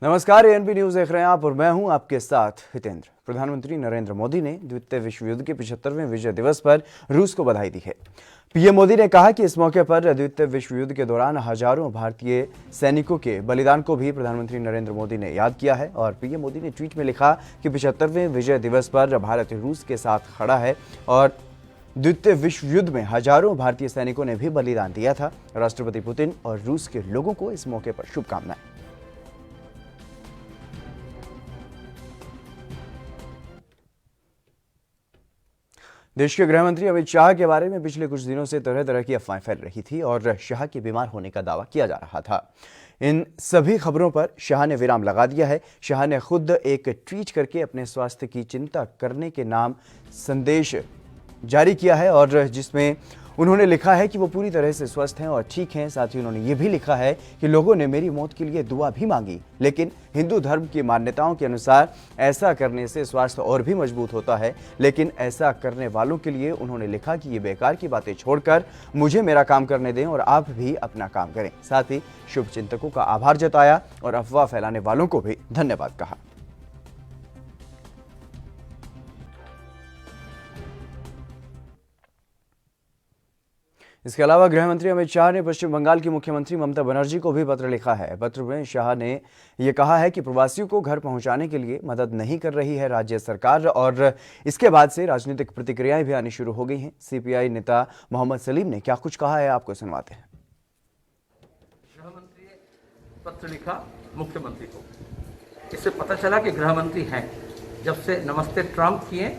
नमस्कार, ANP news देख रहे हैं आप और मैं हूं आपके साथ हितेंद्र। प्रधानमंत्री नरेंद्र मोदी ने द्वितीय विश्व युद्ध के 75वें विजय दिवस पर रूस को बधाई दी है। पीएम मोदी ने कहा कि इस मौके पर द्वितीय विश्व युद्ध के दौरान हजारों भारतीय सैनिकों के बलिदान को भी प्रधानमंत्री नरेंद्र मोदी ने याद किया है। और पीएम मोदी ने ट्वीट में लिखा कि 75वें विजय दिवस पर भारत रूस के साथ खड़ा है और द्वितीय विश्व युद्ध में हजारों भारतीय सैनिकों ने भी बलिदान दिया था। राष्ट्रपति पुतिन और रूस के लोगों को इस मौके पर शुभकामनाएं। देश के गृह मंत्री अमित शाह के बारे में पिछले कुछ दिनों से तरह तरह की अफवाहें फैल रही थी और शाह के बीमार होने का दावा किया जा रहा था। इन सभी खबरों पर शाह ने विराम लगा दिया है। शाह ने खुद एक ट्वीट करके अपने स्वास्थ्य की चिंता करने के नाम संदेश जारी किया है और जिसमें उन्होंने लिखा है कि वो पूरी तरह से स्वस्थ हैं और ठीक हैं। साथ ही उन्होंने ये भी लिखा है कि लोगों ने मेरी मौत के लिए दुआ भी मांगी, लेकिन हिंदू धर्म की मान्यताओं के अनुसार ऐसा करने से स्वास्थ्य और भी मजबूत होता है। लेकिन ऐसा करने वालों के लिए उन्होंने लिखा कि ये बेकार की बातें छोड़कर मुझे मेरा काम करने दें और आप भी अपना काम करें। साथ ही शुभचिंतकों का आभार जताया और अफवाह फैलाने वालों को भी धन्यवाद कहा। इसके अलावा गृह मंत्री अमित शाह ने पश्चिम बंगाल की मुख्यमंत्री ममता बनर्जी को भी पत्र लिखा है। पत्र में शाह ने यह कहा है कि प्रवासियों को घर पहुंचाने के लिए मदद नहीं कर रही है राज्य सरकार और इसके बाद से राजनीतिक प्रतिक्रियाएं भी आनी शुरू हो गई हैं। सीपीआई नेता मोहम्मद सलीम ने क्या कुछ कहा है, आपको सुनवाते हैं। गृह मंत्री ने पत्र लिखा मुख्यमंत्री को, इससे पता चला कि गृह मंत्री हैं। जब से नमस्ते ट्रंप किए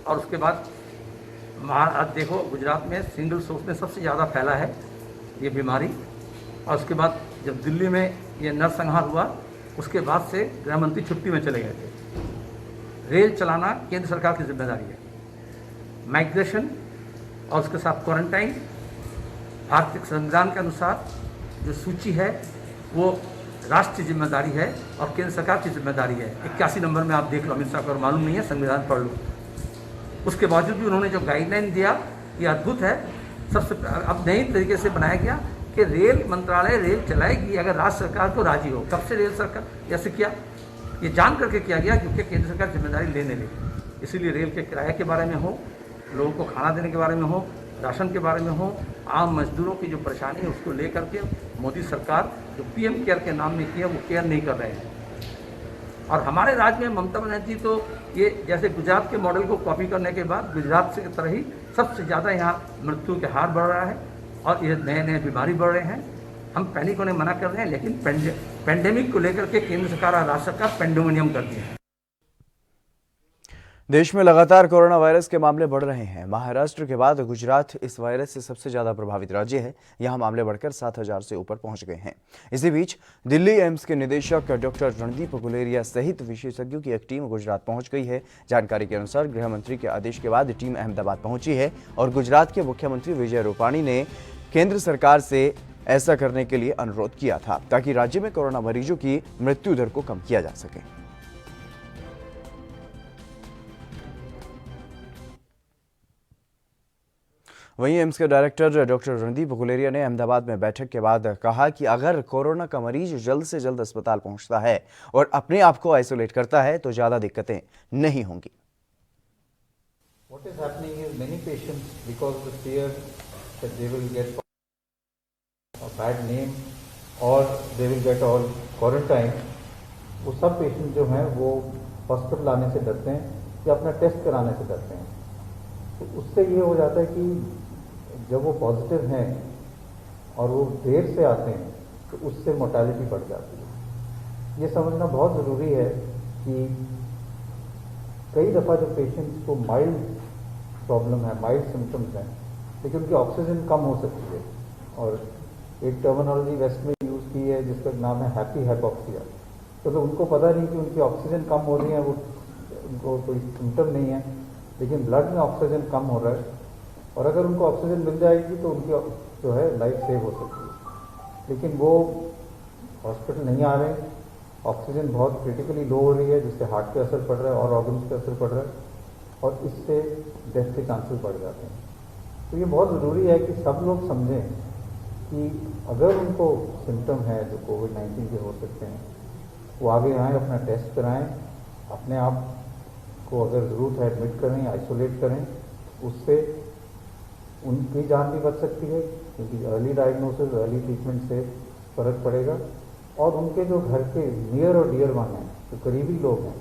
और उसके बाद आज देखो गुजरात में सिंगल सोर्स में सबसे ज़्यादा फैला है ये बीमारी। और उसके बाद जब दिल्ली में ये नरसंहार हुआ उसके बाद से गृह मंत्री छुट्टी में चले गए थे। रेल चलाना केंद्र सरकार की जिम्मेदारी है। माइग्रेशन और उसके साथ क्वारंटाइन भारतीय संविधान के अनुसार जो सूची है वो राष्ट्रीय जिम्मेदारी है और केंद्र सरकार की जिम्मेदारी है। 81 नंबर में आप देख लो, अमित शाह को मालूम नहीं है, संविधान पढ़ लो। उसके बावजूद भी उन्होंने जो गाइडलाइन दिया ये अद्भुत है। सबसे अब नई तरीके से बनाया गया कि रेल मंत्रालय रेल चलाएगी अगर राज्य सरकार को राजी हो। कब से रेल सरकार ऐसे किया, ये जान करके किया गया क्योंकि केंद्र सरकार जिम्मेदारी लेने लगी। इसीलिए रेल के किराए के बारे में हो, लोगों को खाना देने के बारे में हो, राशन के बारे में हो, आम मजदूरों की जो परेशानी है उसको लेकर के मोदी सरकार जो पीएम केयर के नाम में किया वो केयर नहीं कर रहे हैं। और हमारे राज्य में ममता बनर्जी तो ये जैसे गुजरात के मॉडल को कॉपी करने के बाद गुजरात से तरह ही सबसे ज़्यादा यहाँ मृत्यु के हार बढ़ रहा है और ये नए नए बीमारी बढ़ रहे हैं। हम पैनिक होने मना कर रहे हैं, लेकिन पेंडेमिक को लेकर के केंद्र सरकार और राज्य सरकार पेंडेमोनियम कर दिए हैं। देश में लगातार कोरोना वायरस के मामले बढ़ रहे हैं। महाराष्ट्र के बाद गुजरात इस वायरस से सबसे ज्यादा प्रभावित राज्य है। यहां मामले बढ़कर 7,000 से ऊपर पहुंच गए हैं। इसी बीच दिल्ली एम्स के निदेशक डॉक्टर रणदीप गुलेरिया सहित विशेषज्ञों की एक टीम गुजरात पहुंच गई है। जानकारी के अनुसार गृह मंत्री के आदेश के बाद टीम अहमदाबाद पहुंची है और गुजरात के मुख्यमंत्री विजय रूपाणी ने केंद्र सरकार से ऐसा करने के लिए अनुरोध किया था ताकि राज्य में कोरोना मरीजों की मृत्यु दर को कम किया जा सके। वहीं एम्स के डायरेक्टर डॉक्टर रणदीप गुलेरिया ने अहमदाबाद में बैठक के बाद कहा कि अगर कोरोना का मरीज जल्द से जल्द अस्पताल पहुंचता है और अपने आप को आइसोलेट करता है तो ज्यादा दिक्कतें नहीं होंगी। What is happening is many patients, because of the fear that they will get a bad name or they will get all quarantine, वो सब पेशेंट जो हैं वो हॉस्पिटल आने से डरते हैं या अपना टेस्ट कराने से डरते हैं। तो उससे ये हो जाता है कि जब वो पॉजिटिव हैं और वो देर से आते हैं तो उससे मोर्टेलिटी बढ़ जाती है। ये समझना बहुत ज़रूरी है कि कई दफ़ा जो पेशेंट्स को माइल्ड प्रॉब्लम है, माइल्ड सिम्टम्स हैं, लेकिन उनकी ऑक्सीजन कम हो सकती है। और एक टर्मिनोलॉजी वेस्ट में यूज़ की है जिसका नाम है हैप्पी हाइपॉक्सिया। तो उनको पता नहीं कि उनकी ऑक्सीजन कम हो रही है, वो उनको कोई सिम्टम नहीं है, लेकिन ब्लड में ऑक्सीजन कम हो रहा है और अगर उनको ऑक्सीजन मिल जाएगी तो उनकी जो है लाइफ सेव हो सकती है। लेकिन वो हॉस्पिटल नहीं आ रहे, ऑक्सीजन बहुत क्रिटिकली लो हो रही है जिससे हार्ट पे असर पड़ रहा है और ऑर्गन्स पे असर पड़ रहा है और इससे डेथ के चांसेस बढ़ जाते हैं। तो ये बहुत ज़रूरी है कि सब लोग समझें कि अगर उनको सिम्टम है जो कोविड-19 के हो सकते हैं वो आगे आएँ, अपना टेस्ट कराएं, अपने आप को अगर ज़रूरत है एडमिट करें, आइसोलेट करें। उससे उनकी जान भी बच सकती है, क्योंकि अर्ली डायग्नोसिस, अर्ली ट्रीटमेंट से फ़र्क पड़ेगा। और उनके जो घर के नियर और डियर वन हैं, जो करीबी लोग हैं,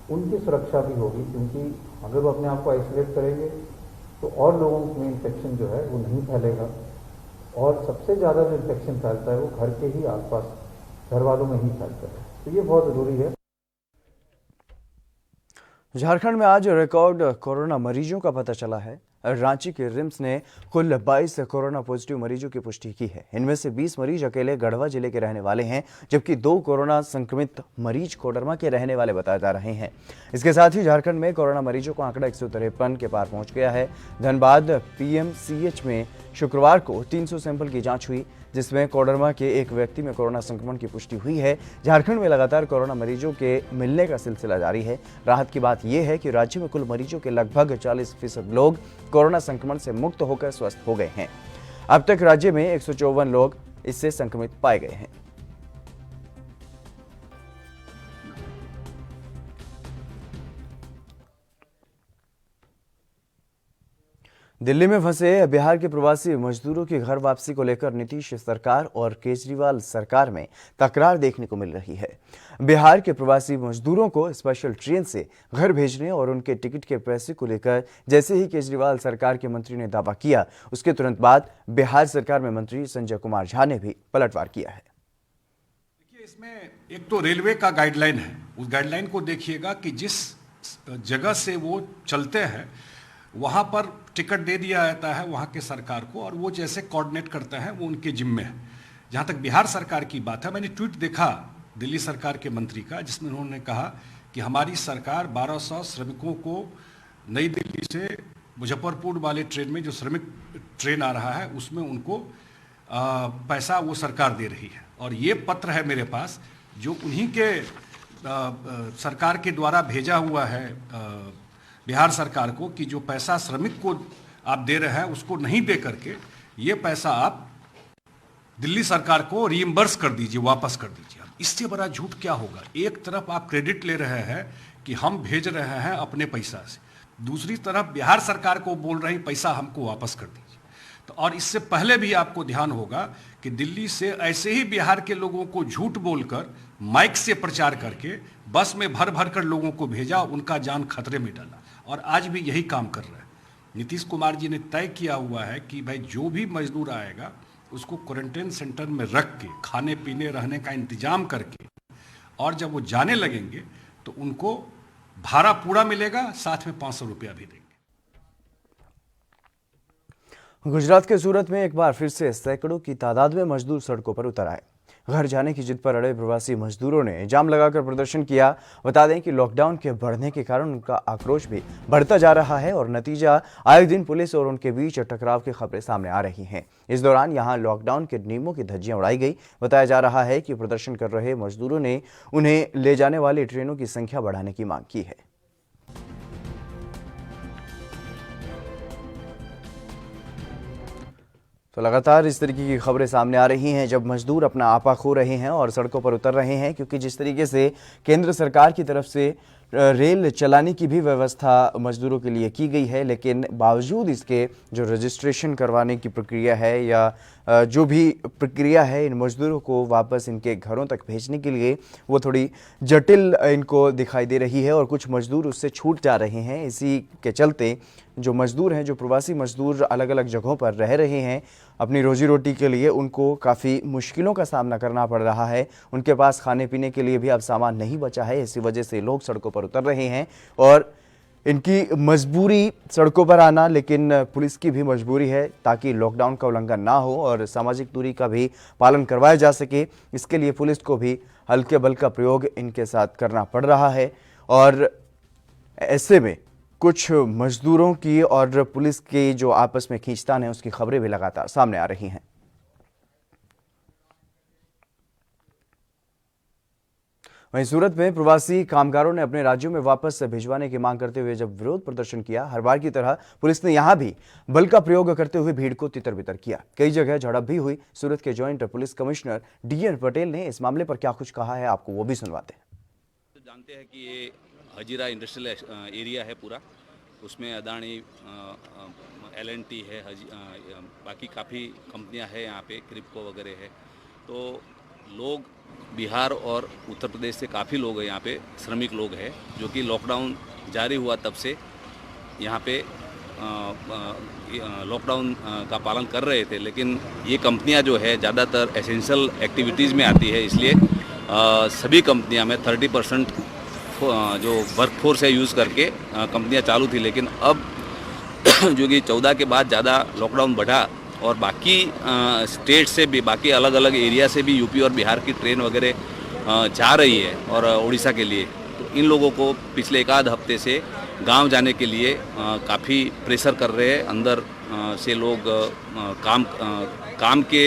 उनकी सुरक्षा भी होगी, क्योंकि अगर वो अपने आप को आइसोलेट करेंगे तो और लोगों में इन्फेक्शन जो है वो नहीं फैलेगा। और सबसे ज़्यादा जो इन्फेक्शन फैलता है वो घर के ही आसपास, घर वालों में ही फैलता है। तो ये बहुत ज़रूरी है। झारखंड में आज रिकॉर्ड कोरोना मरीजों का पता चला है। रांची के रिम्स ने कुल 22 कोरोना पॉजिटिव मरीजों की पुष्टि की है। इनमें से 20 मरीज अकेले गढ़वा जिले के रहने वाले हैं, जबकि 2 कोरोना संक्रमित मरीज कोडरमा के रहने वाले बताए जा रहे हैं। इसके साथ ही झारखंड में कोरोना मरीजों का आंकड़ा 153 के पार पहुंच गया है। धनबाद पीएमसीएच में शुक्रवार को 300 सैंपल की जांच हुई, जिसमें कोडरमा के एक व्यक्ति में कोरोना संक्रमण की पुष्टि हुई है। झारखंड में लगातार कोरोना मरीजों के मिलने का सिलसिला जारी है। राहत की बात यह है कि राज्य में कुल मरीजों के लगभग 40% लोग कोरोना संक्रमण से मुक्त होकर स्वस्थ हो गए हैं। अब तक राज्य में 154 लोग इससे संक्रमित पाए गए हैं। दिल्ली में फंसे बिहार के प्रवासी मजदूरों की घर वापसी को लेकर नीतीश सरकार और केजरीवाल सरकार में तकरार देखने को मिल रही है। बिहार के प्रवासी मजदूरों को स्पेशल ट्रेन से घर भेजने और उनके टिकट के पैसे को लेकर जैसे ही केजरीवाल सरकार के मंत्री ने दावा किया, उसके तुरंत बाद बिहार सरकार में मंत्री संजय कुमार झा ने भी पलटवार किया है। देखिए, इसमें एक तो रेलवे का गाइडलाइन है, उस गाइडलाइन को देखिएगा कि जिस जगह से वो चलते हैं वहाँ पर टिकट दे दिया जाता है वहाँ के सरकार को, और वो जैसे कोऑर्डिनेट करते हैं वो उनके जिम्मे है। जहाँ तक बिहार सरकार की बात है, मैंने ट्वीट देखा दिल्ली सरकार के मंत्री का, जिसमें उन्होंने कहा कि हमारी सरकार 1200 श्रमिकों को नई दिल्ली से मुजफ्फरपुर वाले ट्रेन में, जो श्रमिक ट्रेन आ रहा है, उसमें उनको पैसा वो सरकार दे रही है। और ये पत्र है मेरे पास जो उन्हीं के सरकार के द्वारा भेजा हुआ है बिहार सरकार को, कि जो पैसा श्रमिक को आप दे रहे हैं उसको नहीं दे करके ये पैसा आप दिल्ली सरकार को रीइंबर्स कर दीजिए, वापस कर दीजिए। अब इससे बड़ा झूठ क्या होगा? एक तरफ आप क्रेडिट ले रहे हैं कि हम भेज रहे हैं अपने पैसा से, दूसरी तरफ बिहार सरकार को बोल रहे हैं पैसा हमको वापस कर दीजिए। तो और इससे पहले भी आपको ध्यान होगा कि दिल्ली से ऐसे ही बिहार के लोगों को झूठ बोलकर माइक से प्रचार करके बस में भर भर कर लोगों को भेजा, उनका जान खतरे में डाला, और आज भी यही काम कर रहे हैं। नीतीश कुमार जी ने तय किया हुआ है कि भाई जो भी मजदूर आएगा उसको क्वारंटाइन सेंटर में रख के खाने पीने रहने का इंतजाम करके, और जब वो जाने लगेंगे तो उनको भाड़ा पूरा मिलेगा, साथ में 500 रुपया भी देंगे। गुजरात के सूरत में एक बार फिर से सैकड़ों की तादाद में मजदूर सड़कों पर उतर आए। घर जाने की जिद पर अड़े प्रवासी मजदूरों ने जाम लगाकर प्रदर्शन किया। बता दें कि लॉकडाउन के बढ़ने के कारण उनका आक्रोश भी बढ़ता जा रहा है और नतीजा आए दिन पुलिस और उनके बीच टकराव की खबरें सामने आ रही हैं। इस दौरान यहां लॉकडाउन के नियमों की धज्जियां उड़ाई गई। बताया जा रहा है कि प्रदर्शन कर रहे मजदूरों ने उन्हें ले जाने वाली ट्रेनों की संख्या बढ़ाने की मांग की है। तो लगातार इस तरीके की खबरें सामने आ रही हैं जब मजदूर अपना आपा खो रहे हैं और सड़कों पर उतर रहे हैं, क्योंकि जिस तरीके से केंद्र सरकार की तरफ से रेल चलाने की भी व्यवस्था मजदूरों के लिए की गई है, लेकिन बावजूद इसके जो रजिस्ट्रेशन करवाने की प्रक्रिया है या जो भी प्रक्रिया है इन मजदूरों को वापस इनके घरों तक भेजने के लिए, वो थोड़ी जटिल इनको दिखाई दे रही है और कुछ मजदूर उससे छूट जा रहे हैं। इसी के चलते जो मजदूर हैं, जो प्रवासी मजदूर अलग अलग जगहों पर रह रहे हैं अपनी रोजी रोटी के लिए, उनको काफ़ी मुश्किलों का सामना करना पड़ रहा है। उनके पास खाने पीने के लिए भी अब सामान नहीं बचा है। इसी वजह से लोग सड़कों पर उतर रहे हैं और इनकी मजबूरी सड़कों पर आना, लेकिन पुलिस की भी मजबूरी है ताकि लॉकडाउन का उल्लंघन ना हो और सामाजिक दूरी का भी पालन करवाया जा सके। इसके लिए पुलिस को भी हल्के बल का प्रयोग इनके साथ करना पड़ रहा है और ऐसे में कुछ मजदूरों की और पुलिस की जो आपस में खींचतान है उसकी खबरें भी लगातार सामने आ रही हैं। वहीं सूरत में प्रवासी कामगारों ने अपने राज्यों में वापस भिजवाने की मांग करते हुए जब विरोध प्रदर्शन किया, हर बार की तरह पुलिस ने यहां भी बल का प्रयोग करते हुए भीड़ को तितर-बितर किया। कई जगह झड़प भी हुई। सूरत के joint police commissioner DN Patel ने इस मामले पर क्या कुछ कहा है, आपको वो भी सुनवाते हैं। तो जानते हैं कि ये हजीरा इंडस्ट्रियल एरिया है पूरा, उसमें अदानी L&T है, बाकी काफ़ी कंपनियां हैं यहाँ पे, क्रिप्को वगैरह है। तो लोग बिहार और उत्तर प्रदेश से काफ़ी लोग हैं यहाँ पे, श्रमिक लोग हैं जो कि लॉकडाउन जारी हुआ तब से यहाँ पे लॉकडाउन का पालन कर रहे थे। लेकिन ये कंपनियां जो है ज़्यादातर एसेंशियल एक्टिविटीज़ में आती है, इसलिए सभी कंपनियां में 30% जो वर्कफोर्स है यूज़ करके कंपनियां चालू थी। लेकिन अब जो कि 14 के बाद ज़्यादा लॉकडाउन बढ़ा और बाकी स्टेट से भी, बाकी अलग अलग एरिया से भी यूपी और बिहार की ट्रेन वगैरह जा रही है और उड़ीसा के लिए। तो इन लोगों को पिछले एक आध हफ्ते से गांव जाने के लिए काफ़ी प्रेशर कर रहे हैं। अंदर से लोग काम के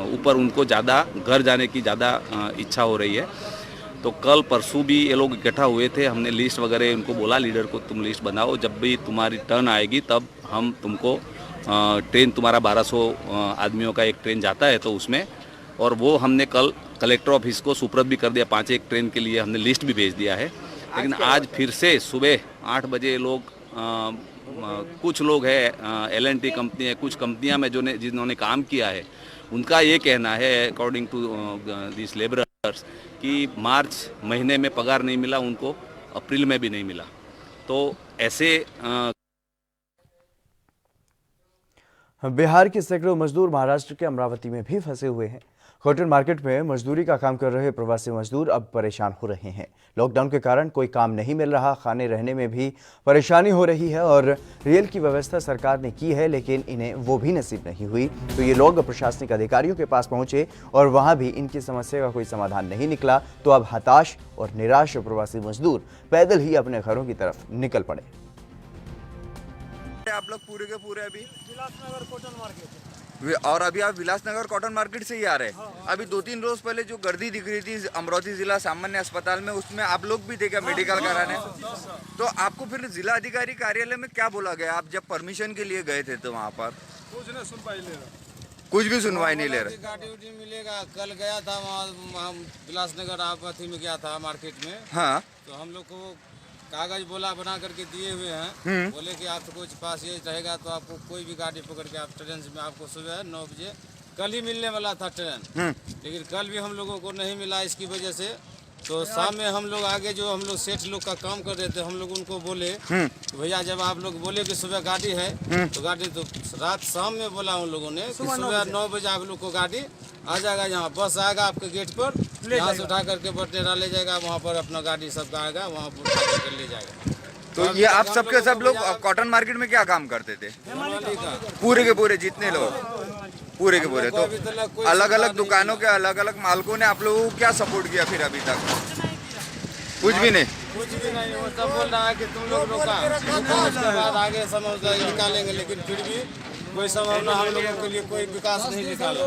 ऊपर उनको ज़्यादा घर जाने की ज़्यादा इच्छा हो रही है। तो कल परसों भी ये लोग इकट्ठा हुए थे, हमने लिस्ट वगैरह उनको बोला, लीडर को तुम लिस्ट बनाओ, जब भी तुम्हारी टर्न आएगी तब हम तुमको ट्रेन, तुम्हारा 1200 आदमियों का एक ट्रेन जाता है तो उसमें, और वो हमने कल कलेक्टर ऑफिस को सुपुर्द भी कर दिया। 5 एक ट्रेन के लिए हमने लिस्ट भी भेज दिया है। लेकिन आज फिर से सुबह 8 बजे लोग कुछ लोग हैं L&T कंपनी है, कुछ कंपनियां में जिन्होंने काम किया है, उनका ये कहना है अकॉर्डिंग टू दिस लेबरर्स कि मार्च महीने में पगार नहीं मिला उनको, अप्रैल में भी नहीं मिला। तो ऐसे बिहार के सैकड़ों मजदूर महाराष्ट्र के अमरावती में भी फंसे हुए हैं। कॉटन मार्केट में मजदूरी का काम कर रहे प्रवासी मजदूर अब परेशान हो रहे हैं। लॉकडाउन के कारण कोई काम नहीं मिल रहा, खाने रहने में भी परेशानी हो रही है और रेल की व्यवस्था सरकार ने की है लेकिन इन्हें वो भी नसीब नहीं हुई। तो ये लोग प्रशासनिक अधिकारियों के पास पहुंचे और वहां भी इनकी समस्या का कोई समाधान नहीं निकला। तो अब हताश और निराश प्रवासी मजदूर पैदल ही अपने घरों की तरफ निकल पड़े। आप लोग पूरे के पूरे अभी विलासनगर कॉटन मार्केट, और अभी आप विलासनगर कॉटन मार्केट से ही आ रहे हैं। अभी 2-3 रोज पहले जो गर्दी दिख रही थी अमरावती जिला सामान्य अस्पताल में, उसमें आप लोग भी थे क्या मेडिकल कराने? तो आपको फिर जिला अधिकारी कार्यालय में क्या बोला गया? आप जब परमिशन के लिए गए थे तो वहाँ पर कुछ भी सुनवाई नहीं ले रहे। गाड़ी उड़ी मिलेगा। कल गया था वहाँ विलासनगर आप अथी में गया था मार्केट में। हाँ, तो हम लोग को कागज बोला बना करके दिए हुए हैं। बोले कि आपको कुछ पास ये रहेगा तो आपको कोई भी गाड़ी पकड़ के आप ट्रेन में, आपको सुबह 9 बजे कल ही मिलने वाला था ट्रेन, लेकिन कल भी हम लोगों को नहीं मिला। इसकी वजह से तो शाम में हम लोग आगे जो हम लोग सेठ लोग का काम कर रहे थे, हम लोग उनको बोले भैया जब आप लोग बोले कि सुबह गाड़ी है तो गाड़ी, तो रात शाम में बोला उन लोगों ने कि सुबह 9 बजे आप लोग को गाड़ी आ जाएगा, यहाँ बस आएगा आपके गेट पर, यहाँ से उठा करके बटेरा ले जाएगा, वहाँ पर अपना गाड़ी सबका आएगा, वहाँ पर उठा करके ले जाएगा। तो ये आप सबके सब लोग कॉटन मार्केट में क्या काम करते थे? पूरे के पूरे जितने लोग, पूरे के पूरे। तो अलग अलग दुकानों के अलग अलग मालिकों ने आप लोगों को क्या सपोर्ट किया फिर अभी तक? कुछ भी नहीं, कुछ भी नहीं। वो सब बोल रहा है कि तुम लोग रोका, उसके बाद आगे समझ निकालेंगे, लेकिन फिर भी कोई संभावना हम लोगों के लिए कोई विकास नहीं निकाला।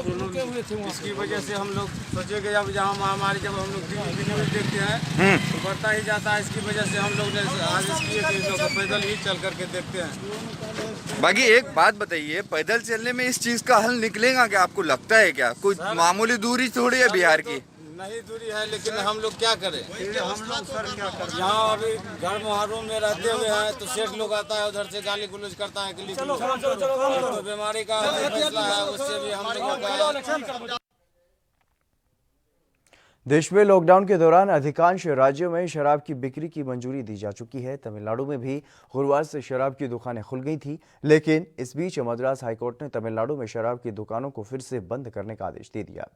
इसकी वजह से हम लोग सोचे कि अब जहाँ महामारी, जब हम लोग न्यूज देखते हैं तो बढ़ता ही जाता है। इसकी वजह से हम लोग ने आज इसकी पैदल ही चल करके देखते हैं। बाकी एक बात बताइए, पैदल चलने में इस चीज का हल निकलेगा क्या? आपको लगता है क्या? कोई मामूली दूरी थोड़ी है बिहार की, नहीं दूरी है, लेकिन हम लोग क्या करें? हम लोग सर क्या करें? यहाँ अभी घर मुहर्रम में रहते हुए हैं तो सेठ लोग आता है उधर से गाली गुलोज करता है कि तो बीमारी का फैसला है, उससे भी हम लोग का। देश में लॉकडाउन के दौरान अधिकांश राज्यों में शराब की बिक्री की मंजूरी दी जा चुकी है। तमिलनाडु में भी गुरुवार से शराब की दुकानें खुल गई थी, लेकिन इस बीच मद्रास हाईकोर्ट ने तमिलनाडु में शराब की दुकानों को फिर से बंद करने का आदेश दे दिया।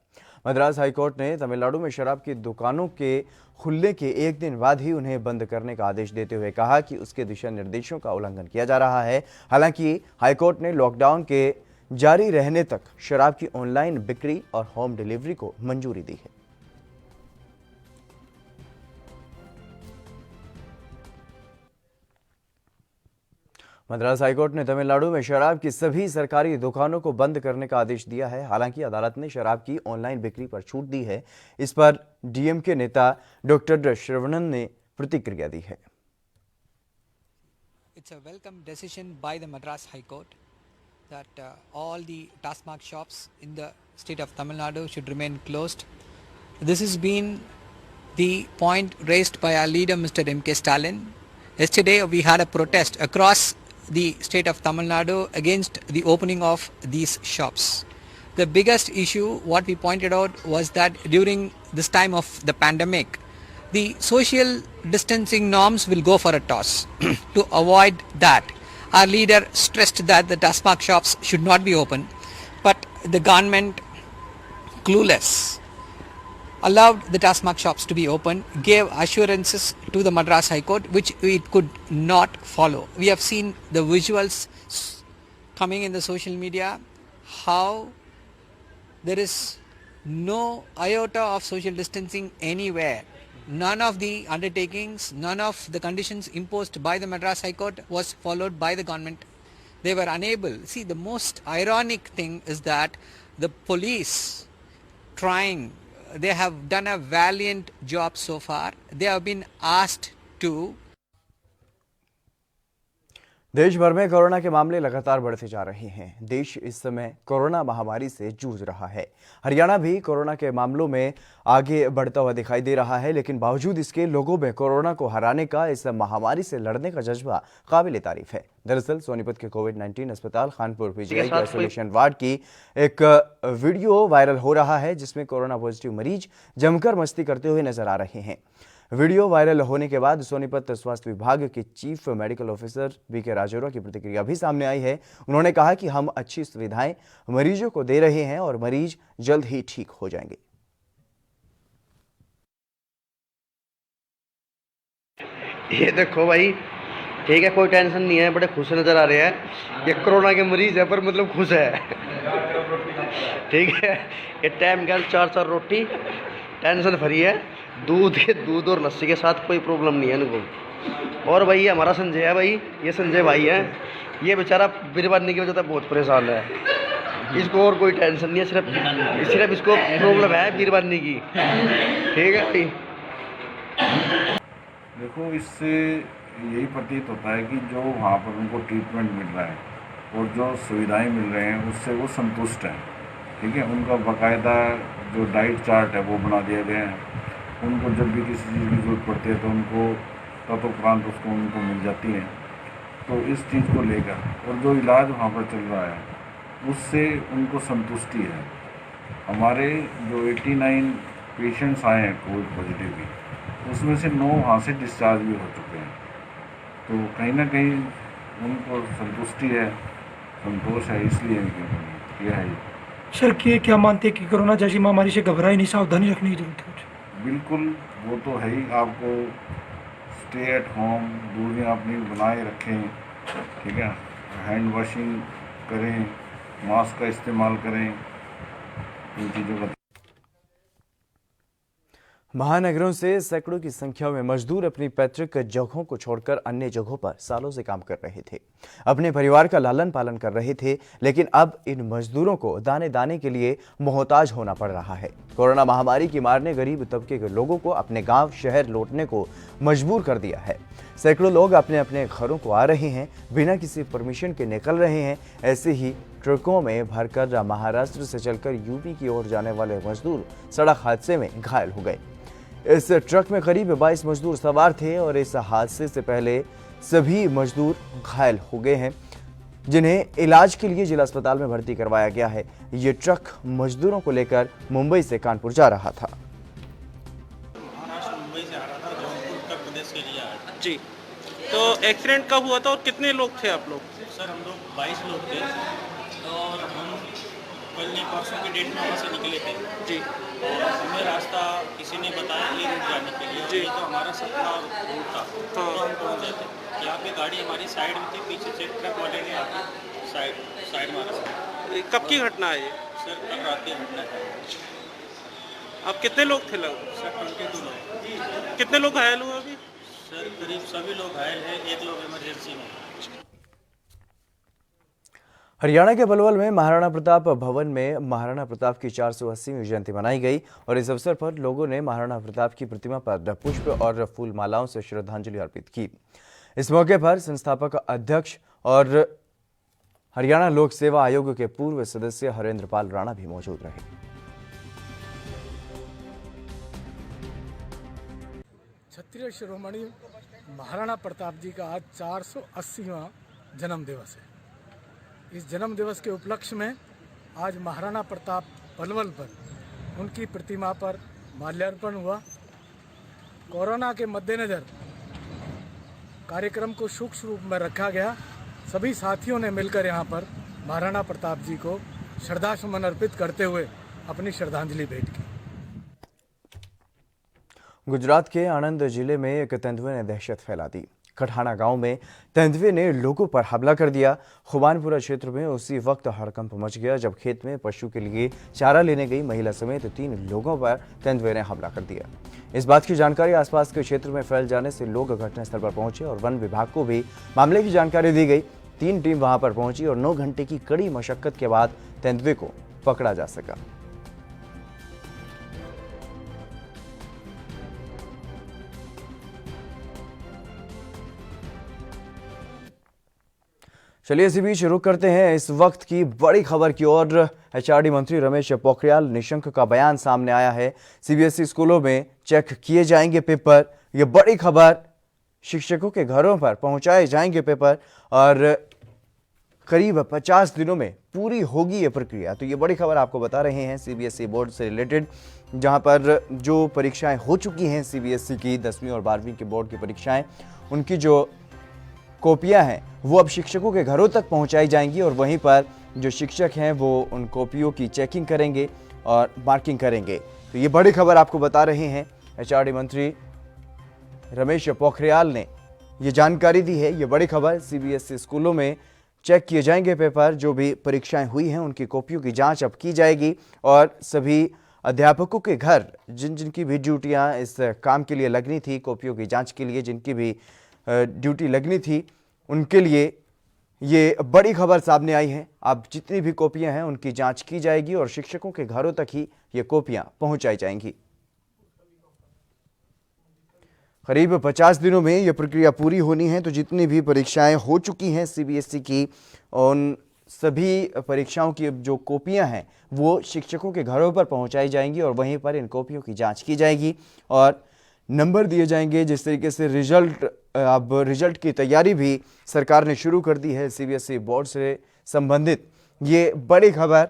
मद्रास हाईकोर्ट ने तमिलनाडु में शराब की दुकानों के खुलने के एक दिन बाद ही उन्हें बंद करने का आदेश देते हुए कहा कि उसके दिशा निर्देशों का उल्लंघन किया जा रहा है। हालांकि हाईकोर्ट ने लॉकडाउन के जारी रहने तक शराब की ऑनलाइन बिक्री और होम डिलीवरी को मंजूरी दी है। मद्रास हाईकोर्ट ने तमिलनाडु में शराब की सभी सरकारी दुकानों को बंद करने का आदेश दिया है। हालांकि अदालत ने शराब की ऑनलाइन बिक्री पर छूट दी है। इस पर डीएमके नेता डॉक्टर श्रवणन ने प्रतिक्रिया दी है। It's a welcome decision by the Madras High Court that all the TASMAC shops in the state of Tamil Nadu should remain closed. This has been the point raised by our leader, Mr. M.K. Stalin. Yesterday we had a protest across the state of Tamil Nadu against the opening of these shops. The biggest issue, what we pointed out, was that during this time of the pandemic, the social distancing norms will go for a toss. To avoid that, our leader stressed that the TASMAC shops should not be open, but the government, clueless, allowed the TASMAC shops to be open, gave assurances to the Madras High Court which it could not follow. We have seen the visuals coming in the social media, how there is no iota of social distancing anywhere. None of the undertakings, none of the conditions imposed by the Madras High Court was followed by the government. They were unable. See, the most ironic thing is that the police they have done a valiant job so far. They have been asked to देश भर में corona के मामले लगातार बढ़ते जा रहे हैं। देश इस समय कोरोना महामारी से जूझ रहा है। हरियाणा भी कोरोना के मामलों में आगे बढ़ता हुआ दिखाई दे रहा है, लेकिन बावजूद इसके लोगों में कोरोना को हराने का, इस महामारी से लड़ने का जज्बा काबिल तारीफ है। दरअसल सोनीपत के कोविड-19 अस्पताल खानपुर पीजीआई के आइसोलेशन वार्ड की एक वीडियो वायरल हो रहा है, जिसमें कोरोना पॉजिटिव मरीज जमकर मस्ती करते हुए नजर आ रहे हैं। वीडियो वायरल होने के बाद सोनीपत स्वास्थ्य विभाग के chief medical officer B K Rajaura की प्रतिक्रिया भी सामने आई है। उन्होंने कहा कि हम अच्छी सुविधाएं मरीजों को दे रहे हैं और मरीज जल्द ही ठीक हो जाएंगे। ये देखो भाई, ठीक है, कोई टेंशन नहीं है, बड़े खुश नजर आ रहे हैं। ये कोरोना के मरीज है पर मतलब खुश है। ठीक है, ये टाइम का 4-4 रोटी टेंशन फ्री है। दूध और लस्सी के साथ कोई प्रॉब्लम नहीं है इनको। और भाई ये हमारा संजय है, भाई ये संजय भाई है। ये बेचारा बीरबानी की वजह से बहुत परेशान है। इसको और कोई टेंशन नहीं है, सिर्फ इसको प्रॉब्लम है बीरबानी की। ठीक है भाई। देखो, इससे यही प्रतीत होता है कि जो वहाँ पर उनको ट्रीटमेंट मिल रहा है और जो सुविधाएं मिल रहे हैं उससे वो संतुष्ट हैं। ठीक है, उनका बाकायदा जो डाइट चार्ट है वो बना दिया गया है। उनको जब भी किसी चीज़ की ज़रूरत पड़ती है तो उनको तत्परांत उसको उनको मिल जाती है। तो इस चीज़ को लेकर और जो इलाज वहाँ पर चल रहा है उससे उनको संतुष्टि है। हमारे जो 89 पेशेंट्स आए हैं कोविड पॉजिटिव की, उसमें से 9 वहाँ से डिस्चार्ज भी हो चुके हैं। तो कहीं ना कहीं उनको संतुष्टि है, संतोष है, इसलिए किया है। सर क्या मानते हैं कि कोरोना जैसी महामारी से घबराए नहीं, सावधानी रखने की जरूरत है? बिल्कुल, वो तो है ही। आपको स्टे एट होम, दूरियां अपनी बनाए रखें। ठीक है, हैंड वॉशिंग करें, मास्क का इस्तेमाल करें, इन चीज़ों का। महानगरों से सैकड़ों की संख्या में मजदूर अपनी पैतृक जगहों को छोड़कर अन्य जगहों पर सालों से काम कर रहे थे, अपने परिवार का लालन पालन कर रहे थे, लेकिन अब इन मजदूरों को दाने दाने के लिए मोहताज होना पड़ रहा है। कोरोना महामारी की मार ने गरीब तबके के लोगों को अपने गांव शहर लौटने को मजबूर कर दिया है। सैकड़ों लोग अपने अपने घरों को आ रहे हैं, बिना किसी परमिशन के निकल रहे हैं। ऐसे ही ट्रकों में भरकर महाराष्ट्र से चलकर यूपी की ओर जाने वाले मजदूर सड़क हादसे में घायल हो गए। इस ट्रक में करीब 22 मजदूर सवार थे और इस हादसे से पहले सभी मजदूर घायल हो गए हैं, जिन्हें इलाज के लिए जिला अस्पताल में भर्ती करवाया गया है। ये ट्रक मजदूरों को लेकर मुंबई से कानपुर जा रहा था। महाराष्ट्र मुंबई से आ रहा था, जौनपुर उत्तर प्रदेश के लिए आया जी। तो एक्सीडेंट कब हुआ था और कितने लोग थे आप लोग? सर हम लोग 22 लोग थे और हम कल नहीं परसों की डेट में वहाँ से निकले थे जी। और हमें रास्ता किसी ने बताया ये रूट जाने के लिए जी। तो हमारा सपना रूट था, तो हम पहुँच जाते। यहाँ पे गाड़ी हमारी साइड में थी, पीछे से ट्रक वाले ने आके साइड मारा। कब की घटना है ये? सर कल रात की घटना है। अब कितने लोग थे लगभग? सर 22 लोग। कितने लोग घायल हुए अभी? सर करीब सभी लोग घायल हैं, 1 लोग इमरजेंसी में। हरियाणा के पलवल में महाराणा प्रताप भवन में महाराणा प्रताप की 480वीं जयंती मनाई गई और इस अवसर पर लोगों ने महाराणा प्रताप की प्रतिमा पर पुष्प और फूल मालाओं से श्रद्धांजलि अर्पित की। इस मौके पर संस्थापक अध्यक्ष और हरियाणा लोक सेवा आयोग के पूर्व सदस्य हरेंद्र पाल राणा भी मौजूद रहे। क्षत्रिय शिरोमणि महाराणा प्रताप जी का आज 480वां जन्म दिवस है। इस जन्म दिवस के उपलक्ष्य में आज महाराणा प्रताप पलवल पर उनकी प्रतिमा पर माल्यार्पण हुआ। कोरोना के मद्देनज़र कार्यक्रम को सूक्ष्म रूप में रखा गया। सभी साथियों ने मिलकर यहाँ पर महाराणा प्रताप जी को श्रद्धासुमन अर्पित करते हुए अपनी श्रद्धांजलि भेंट की। गुजरात के आणंद जिले में एक तेंदुए ने दहशत फैला दी। कठाना गांव में तेंदुए ने लोगों पर हमला कर दिया। खुबानपुरा क्षेत्र में उसी वक्त हड़कंप मच गया जब खेत में पशु के लिए चारा लेने गई महिला समेत 3 लोगों पर तेंदुए ने हमला कर दिया। इस बात की जानकारी आसपास के क्षेत्र में फैल जाने से लोग घटनास्थल पर पहुंचे और वन विभाग को भी मामले की जानकारी दी गई। 3 टीम वहां पर पहुंची और 9 घंटे की कड़ी मशक्कत के बाद तेंदुए को पकड़ा जा सका। चलिए इसी बीच रुक करते हैं इस वक्त की बड़ी खबर की ओर। एचआरडी मंत्री रमेश पोखरियाल निशंक का बयान सामने आया है। सीबीएसई स्कूलों में चेक किए जाएंगे पेपर। ये बड़ी खबर, शिक्षकों के घरों पर पहुंचाए जाएंगे पेपर और करीब 50 दिनों में पूरी होगी ये प्रक्रिया। तो ये बड़ी खबर आपको बता रहे हैं सीबीएसई बोर्ड से रिलेटेड, जहां पर जो परीक्षाएं हो चुकी हैं सीबीएसई की 10वीं और 12वीं की बोर्ड की परीक्षाएं, उनकी जो कॉपियां हैं वो अब शिक्षकों के घरों तक पहुंचाई जाएंगी और वहीं पर जो शिक्षक हैं वो उन कॉपियों की चेकिंग करेंगे और मार्किंग करेंगे। तो ये बड़ी खबर आपको बता रहे हैं। एचआरडी मंत्री रमेश पोखरियाल ने ये जानकारी दी है। ये बड़ी खबर, सीबीएसई स्कूलों में चेक किए जाएंगे पेपर। जो भी परीक्षाएं हुई हैं उनकी कॉपियों की जाँच अब की जाएगी और सभी अध्यापकों के घर जिनकी भी ड्यूटियाँ इस काम के लिए लगनी थी, कॉपियों की जाँच के लिए जिनकी भी ड्यूटी लगनी थी, उनके लिए ये बड़ी खबर सामने आई है। अब जितनी भी कॉपियां हैं उनकी जांच की जाएगी और शिक्षकों के घरों तक ही ये कॉपियां पहुंचाई जाएंगी। करीब 50 दिनों में ये प्रक्रिया पूरी होनी है। तो जितनी भी परीक्षाएं हो चुकी हैं सीबीएसई की, उन सभी परीक्षाओं की जो कॉपियां हैं वो शिक्षकों के घरों पर पहुंचाई जाएंगी और वहीं पर इन कॉपियों की जाँच की जाएगी और नंबर दिए जाएंगे। जिस तरीके से रिजल्ट की तैयारी भी सरकार ने शुरू कर दी है सीबीएसई बोर्ड से संबंधित। ये बड़ी खबर,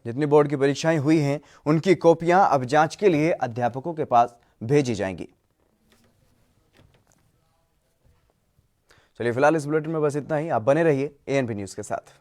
जितनी बोर्ड की परीक्षाएं हुई हैं उनकी कॉपियां अब जांच के लिए अध्यापकों के पास भेजी जाएंगी। चलिए फिलहाल इस बुलेटिन में बस इतना ही। आप बने रहिए एएनपी न्यूज़ के साथ।